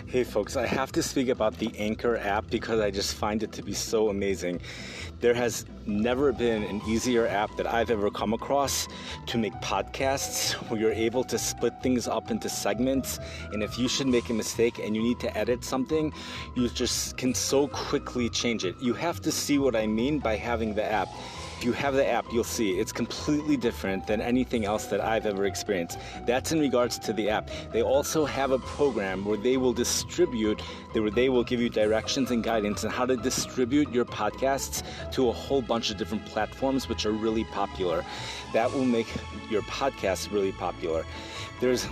Hey folks, I have to speak about the Anchor app because I just find it to be so amazing. There has never been an easier app that I've ever come across to make podcasts where you're able to split things up into segments, and if you should make a mistake and you need to edit something, you just can so quickly change it. You have to see what I mean by having the app. If you have the app, you'll see it's completely different than anything else that I've ever experienced. That's in regards to the app. They also have a program where they will distribute, where they will give you directions and guidance on how to distribute your podcasts to a whole bunch of different platforms, which are really popular. That will make your podcast really popular. There's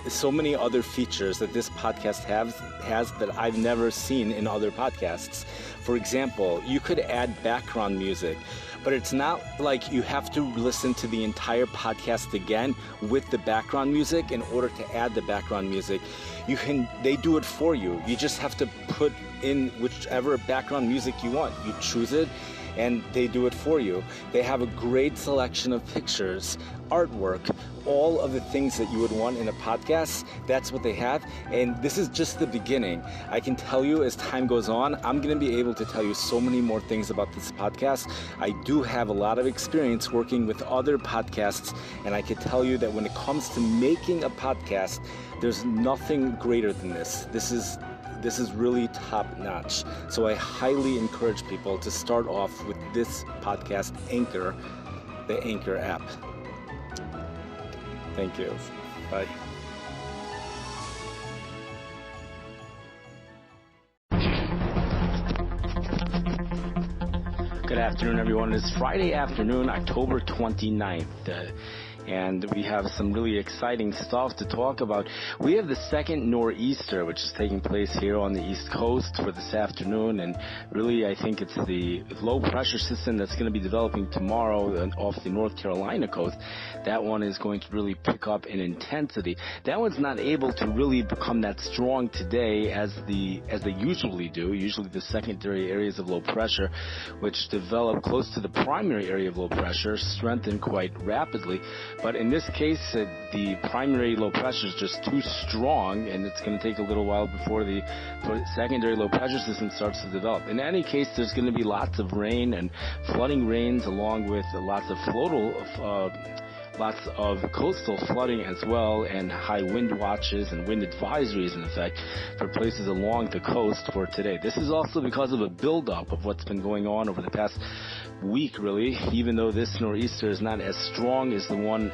so many other features that this podcast has that I've never seen in other podcasts. For example, you could add background music, but it's not like you have to listen to the entire podcast again with the background music in order to add the background music. They do it for you. You just have to put in whichever background music you want. You choose it, and they do it for you. They have a great selection of pictures, artwork, all of the things that you would want in a podcast. That's what they have, and this is just the beginning. I can tell you as time goes on, I'm going to be able to tell you so many more things about this podcast. I do have a lot of experience working with other podcasts, and I can tell you that when it comes to making a podcast, there's nothing greater than this. This is really top notch. So I highly encourage people to start off with this podcast, Anchor, the Anchor app. Thank you. Bye. Good afternoon, everyone. It's Friday afternoon, October 29th. And we have some really exciting stuff to talk about. We have the second Noor Easter, which is taking place here on the East Coast for this afternoon, and really I think it's the low pressure system that's going to be developing tomorrow off the North Carolina coast. That one is going to really pick up in intensity. That one's not able to really become that strong today as they usually do. Usually the secondary areas of low pressure, which develop close to the primary area of low pressure, strengthen quite rapidly. But in this case, the primary low pressure is just too strong, and it's going to take a little while before the secondary low pressure system starts to develop. In any case, there's going to be lots of rain and flooding rains, along with lots of coastal flooding as well, and high wind watches and wind advisories in effect for places along the coast for today. This is also because of a buildup of what's been going on over the past week, really, even though this nor'easter is not as strong as the one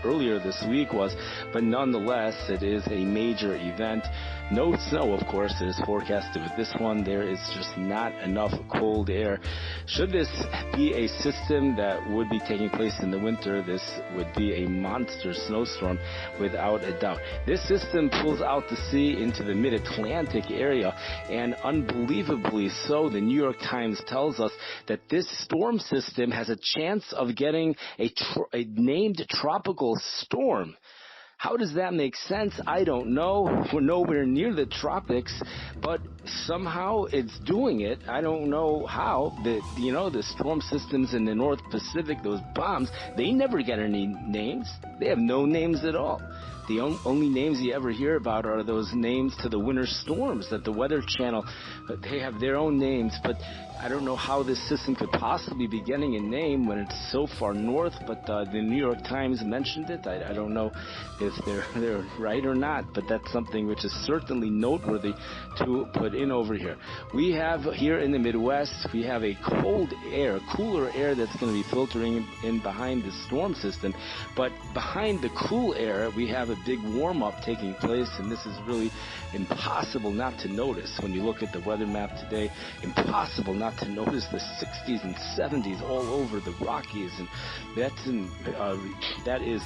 earlier this week was, but nonetheless, it is a major event. No snow, of course, is forecasted with this one. There is just not enough cold air. Should this be a system that would be taking place in the winter, this would be a monster snowstorm without a doubt. This system pulls out to sea into the mid-Atlantic area, and unbelievably so, the New York Times tells us that this storm system has a chance of getting a named tropical storm. How does that make sense? I don't know. We're nowhere near the tropics, but somehow it's doing it. I don't know how. The storm systems in the North Pacific, those bombs, they never get any names. They have no names at all. The only names you ever hear about are those names to the winter storms that the Weather Channel, they have their own names, but I don't know how this system could possibly be getting a name when it's so far north, but the New York Times mentioned it. I don't know if they're right or not, but that's something which is certainly noteworthy to put in over here. We have here in the Midwest, we have a cooler air that's going to be filtering in behind the storm system, but behind the cool air, we have a big warm-up taking place, and this is really impossible not to notice when you look at the weather map today. Impossible not to notice the 60s and 70s all over the Rockies, and that is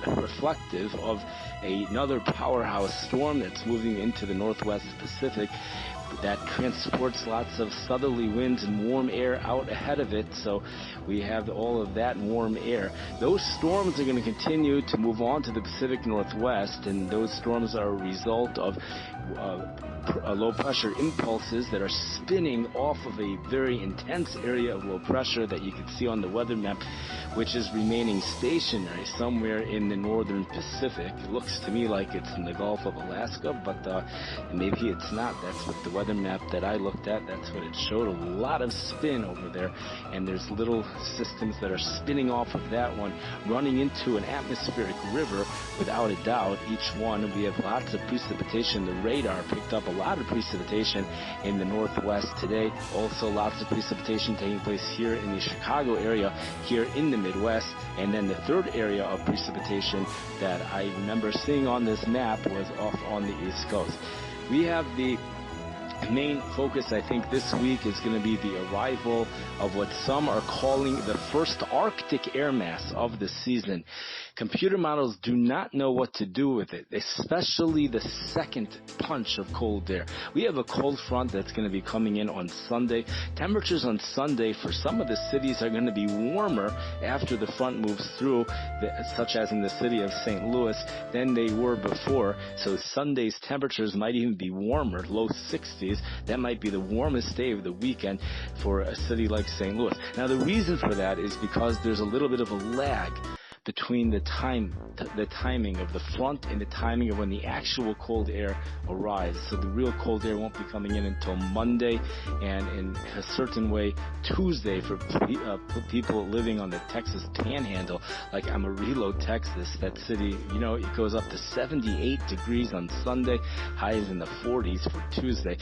reflective of another powerhouse storm that's moving into the Northwest Pacific. that transports lots of southerly winds and warm air out ahead of it. So we have all of that warm air. Those storms are going to continue to move on to the Pacific Northwest, and those storms are a result of low pressure impulses that are spinning off of a very intense area of low pressure that you can see on the weather map, which is remaining stationary somewhere in the northern Pacific. It looks to me like it's in the Gulf of Alaska, but maybe it's not. That's what the weather map that I looked at, that's what it showed. A lot of spin over there, and there's little systems that are spinning off of that one, running into an atmospheric river without a doubt. Each one, we have lots of precipitation. The radar picked up a lot of precipitation in the northwest today. Also lots of precipitation taking place here in the Chicago area, here in the Midwest. And then the third area of precipitation that I remember seeing on this map was off on the East Coast. We have the main focus, I think, this week is going to be the arrival of what some are calling the first Arctic air mass of the season. Computer models do not know what to do with it, especially the second punch of cold air. We have a cold front that's going to be coming in on Sunday. Temperatures on Sunday for some of the cities are going to be warmer after the front moves through, such as in the city of St. Louis, than they were before. So Sunday's temperatures might even be warmer, low 60s. That might be the warmest day of the weekend for a city like St. Louis. Now, the reason for that is because there's a little bit of a lag between the timing of the front and the timing of when the actual cold air arrives. So the real cold air won't be coming in until Monday, and in a certain way Tuesday for people living on the Texas Panhandle, like Amarillo, Texas. That city, it goes up to 78 degrees on Sunday, highs in the 40s for Tuesday.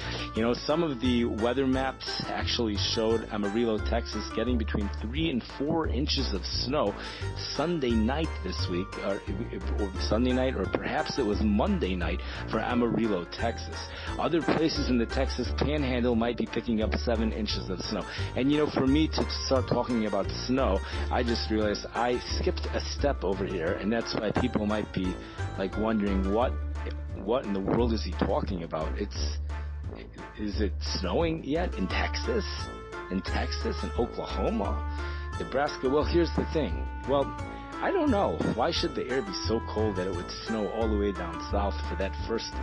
Some of the weather maps actually showed Amarillo, Texas getting between 3 and 4 inches of snow Sunday night this week, or Sunday night, or perhaps it was Monday night for Amarillo, Texas. Other places in the Texas Panhandle might be picking up 7 inches of snow. And for me to start talking about snow, I just realized I skipped a step over here, and that's why people might be like wondering what in the world is he talking about. Is it snowing yet in Texas? In Texas and Oklahoma, Nebraska? Well, here's the thing. Well, I don't know. Why should the air be so cold that it would snow all the way down south for that first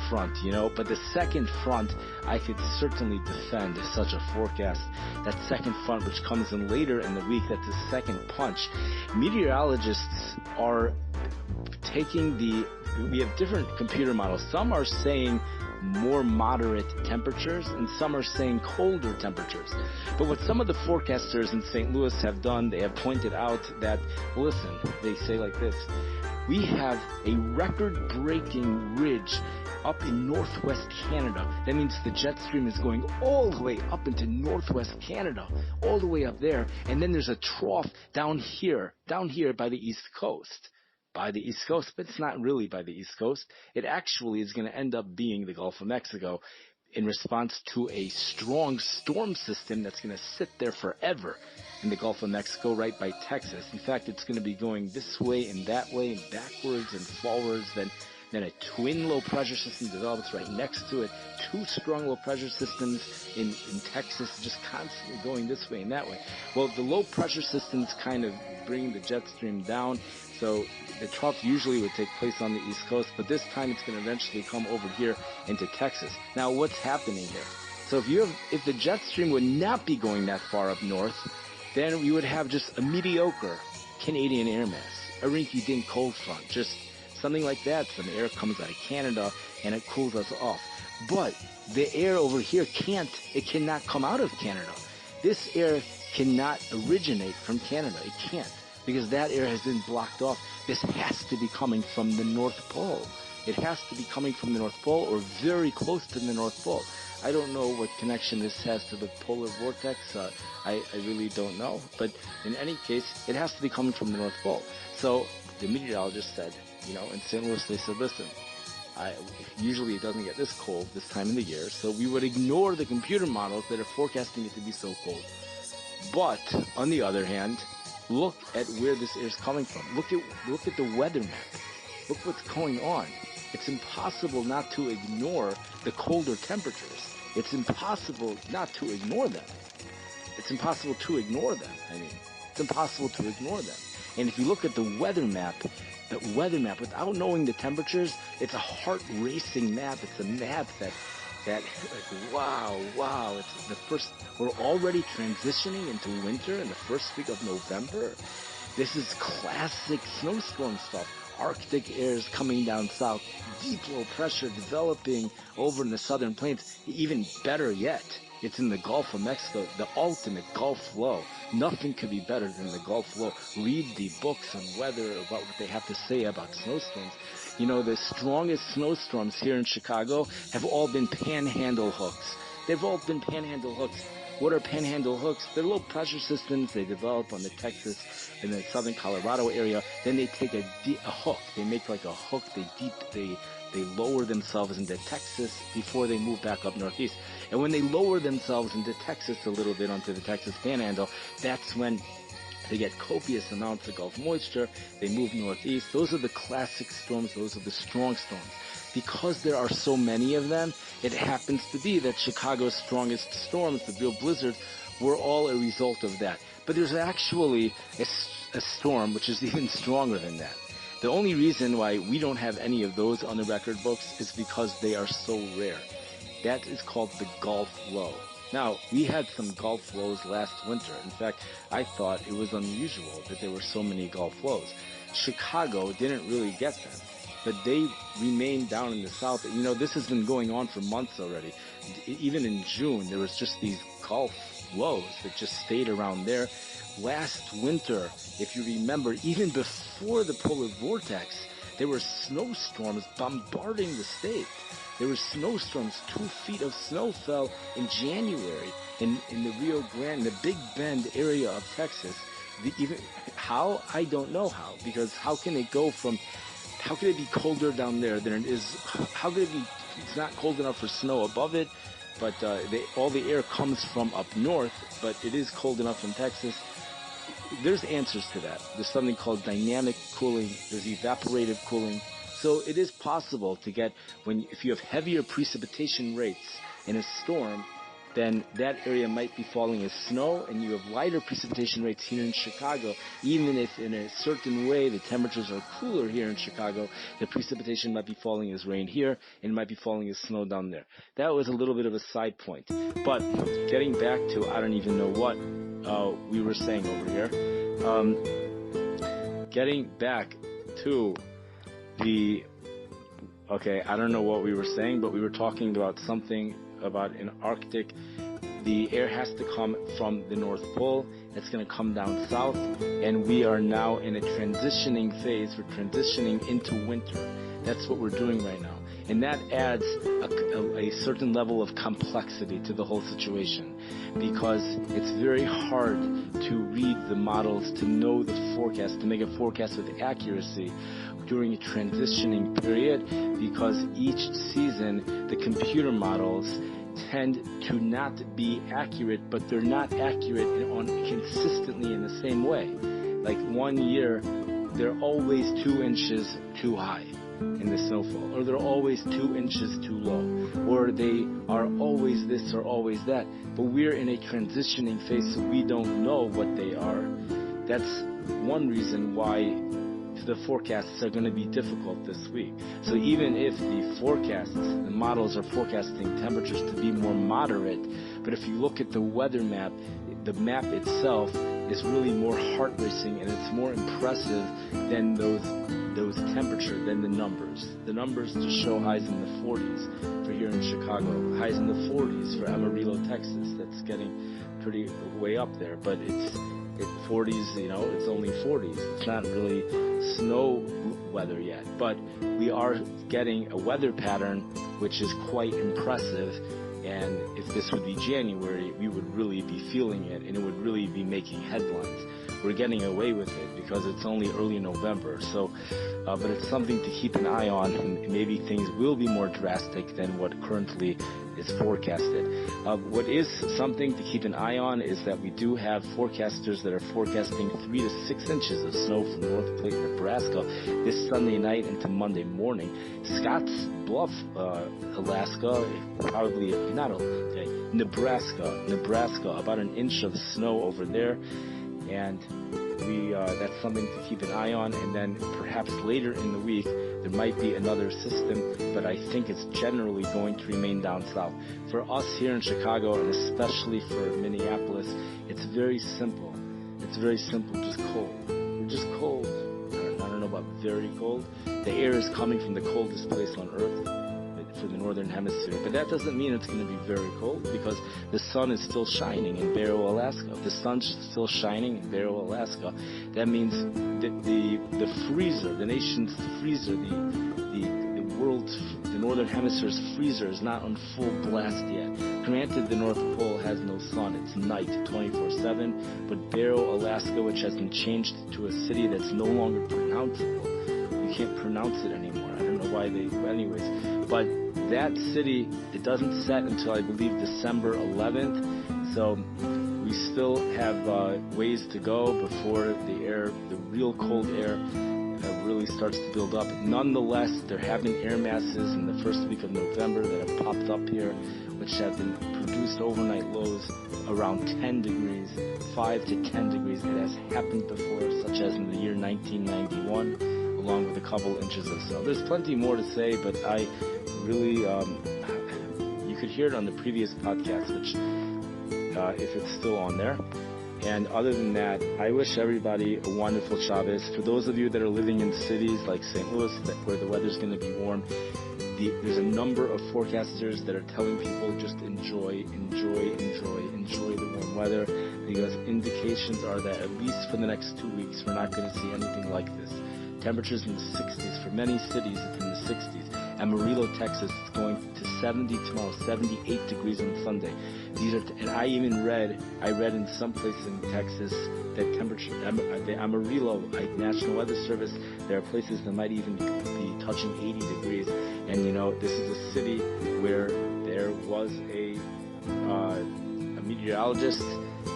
front, But the second front, I could certainly defend such a forecast. That second front, which comes in later in the week, that's the second punch. Meteorologists are taking we have different computer models. Some are saying more moderate temperatures, and some are saying colder temperatures. But what some of the forecasters in St. Louis have done, they have pointed out that, listen, they say like this: we have a record-breaking ridge up in northwest Canada. That means the jet stream is going all the way up into northwest Canada, all the way up there, and then there's a trough down here by the East Coast. By the East Coast, but it's not really by the East Coast. It actually is going to end up being the Gulf of Mexico in response to a strong storm system that's going to sit there forever in the Gulf of Mexico right by Texas. In fact, it's going to be going this way and that way and backwards and forwards. Then a twin low pressure system develops right next to it. 2 strong low pressure systems in Texas just constantly going this way and that way. Well, the low pressure systems kind of bring the jet stream down. So the trough usually would take place on the East Coast, but this time it's going to eventually come over here into Texas. Now, what's happening here? So if the jet stream would not be going that far up north, then we would have just a mediocre Canadian air mass, a rinky-dink cold front, just something like that. Some air comes out of Canada and it cools us off. But the air over here cannot come out of Canada. This air cannot originate from Canada. It can't, because that air has been blocked off. This has to be coming from the North Pole. It has to be coming from the North Pole or very close to the North Pole. I don't know what connection this has to the polar vortex. I really don't know. But in any case, it has to be coming from the North Pole. So the meteorologist said, in St. Louis, they said, listen, usually it doesn't get this cold this time of the year, so we would ignore the computer models that are forecasting it to be so cold. But on the other hand, look at where this air is coming from. Look at the weather map. Look what's going on. it's impossible not to ignore the colder temperatures. It's impossible not to ignore them. It's impossible to ignore them. It's impossible to ignore them. And if you look at the weather map, without knowing the temperatures, it's a heart-racing map. It's a map that like, wow, it's the first, we're already transitioning into winter in the first week of November. This is classic snowstorm stuff. Arctic air is coming down south, deep low pressure developing over in the southern plains. Even better yet, it's in the Gulf of Mexico, the ultimate Gulf low. Nothing could be better than the Gulf low. Read the books on weather, about what they have to say about snowstorms. You know, the strongest snowstorms here in Chicago have all been panhandle hooks. They've all been panhandle hooks. What are panhandle hooks? They're low pressure systems. They develop on the Texas and the southern Colorado area. Then they take a hook. They make like a hook. They lower themselves into Texas before they move back up northeast. And when they lower themselves into Texas a little bit onto the Texas Panhandle, that's when they get copious amounts of Gulf moisture. They move northeast. Those are the classic storms. Those are the strong storms. Because there are so many of them, it happens to be that Chicago's strongest storms, the real blizzards, were all a result of that. But there's actually a storm which is even stronger than that. The only reason why we don't have any of those on the record books is because they are so rare. That is called the Gulf low. Now, we had some Gulf lows last winter. In fact, I thought it was unusual that there were so many Gulf lows. Chicago didn't really get them, but they remained down in the south. You know, this has been going on for months already. Even in June, there was just these Gulf lows that just stayed around there. Last winter, if you remember, even before the polar vortex, there were snowstorms bombarding the state. There were snowstorms. 2 feet of snow fell in January in the Rio Grande, the Big Bend area of Texas. How? I don't know how. Because how can it be colder down there than it is? How could it be? It's not cold enough for snow above it, but all the air comes from up north, but it is cold enough in Texas. There's answers to that. There's something called dynamic cooling. There's evaporative cooling. So it is possible to get, if you have heavier precipitation rates in a storm, then that area might be falling as snow, and you have lighter precipitation rates here in Chicago. Even if in a certain way the temperatures are cooler here in Chicago, the precipitation might be falling as rain here, and it might be falling as snow down there. That was a little bit of a side point. But getting back to, I don't even know what we were saying over here. Getting back to I don't know what we were saying, but we were talking about something about in Arctic. The air has to come from the North Pole. It's going to come down south, and we are now in a transitioning phase. We're transitioning into winter. That's what we're doing right now. And that adds a certain level of complexity to the whole situation, because it's very hard to read the models, to know the forecast, to make a forecast with accuracy during a transitioning period, because each season the computer models tend to not be accurate, but they're not accurate consistently in the same way. Like 1 year, they're always 2 inches too high in the snowfall, or they're always 2 inches too low, or they are always this or always that. But we're in a transitioning phase, so we don't know what they are. That's one reason why the forecasts are going to be difficult this week. So even if the models are forecasting temperatures to be more moderate, but if you look at the weather map, the map itself is really more heart-racing, and it's more impressive than those temperatures, than the numbers. The numbers just show highs in the 40s for here in Chicago, highs in the 40s for Amarillo, Texas. That's getting pretty way up there, but it's 40s, it's only 40s. It's not really snow weather yet, but we are getting a weather pattern which is quite impressive. And if this would be January, we would really be feeling it, and it would really be making headlines. we're getting away with it because it's only early November. So, but it's something to keep an eye on, and maybe things will be more drastic than what currently is forecasted. What is something to keep an eye on is that we do have forecasters that are forecasting 3 to 6 inches of snow from North Platte, Nebraska this Sunday night into Monday morning. Scotts Bluff, Alaska, probably not okay, Nebraska, about an inch of snow over there, and that's something to keep an eye on. And then perhaps later in the week there might be another system, but I think it's generally going to remain down south. For us here in Chicago, and especially for Minneapolis, it's very simple. It's very simple, just cold. We're just cold. I don't know about very cold. The air is coming from the coldest place on earth for the northern hemisphere, but that doesn't mean it's going to be very cold, because the sun is still shining in Barrow, Alaska. If the sun's still shining in Barrow, Alaska, that means that the freezer, the nation's freezer, the world's, the northern hemisphere's freezer is not on full blast yet. Granted, the North Pole has no sun; it's night 24/7. But Barrow, Alaska, which has been changed to a city that's no longer pronounceable, you can't pronounce it anymore. I don't know why anyways. But that city, it doesn't set until, I believe, December 11th. So we still have ways to go before the real cold air really starts to build up. Nonetheless, there have been air masses in the first week of November that have popped up here, which have been produced overnight lows around 10 degrees, 5 to 10 degrees. It has happened before, such as in the year 1991, along with a couple inches of snow. There's plenty more to say, but I really, you could hear it on the previous podcast, which, if it's still on there. And other than that, I wish everybody a wonderful Shabbos. For those of you that are living in cities like St. Louis, where the weather's going to be warm, there's a number of forecasters that are telling people just enjoy the warm weather, because indications are that at least for the next 2 weeks, we're not going to see anything like this. Temperatures in the 60s. For many cities, it's in the 60s. Amarillo, Texas, it's going to 70 tomorrow, 78 degrees on Sunday. And I read in some places in Texas that temperature, the Amarillo National Weather Service, there are places that might even be touching 80 degrees. And this is a city where there was a meteorologist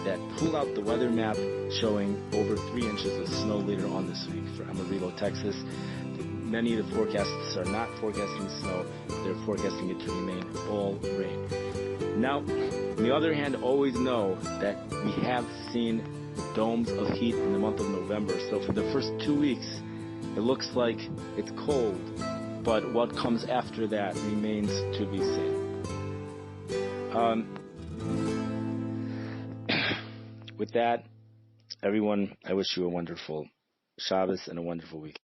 that pulled out the weather map showing over 3 inches of snow later on this week for Amarillo, Texas. Many of the forecasts are not forecasting snow. They're forecasting it to remain all rain. Now, on the other hand, always know that we have seen domes of heat in the month of November. So for the first 2 weeks, it looks like it's cold, but what comes after that remains to be seen. With that, everyone, I wish you a wonderful Shabbos and a wonderful week.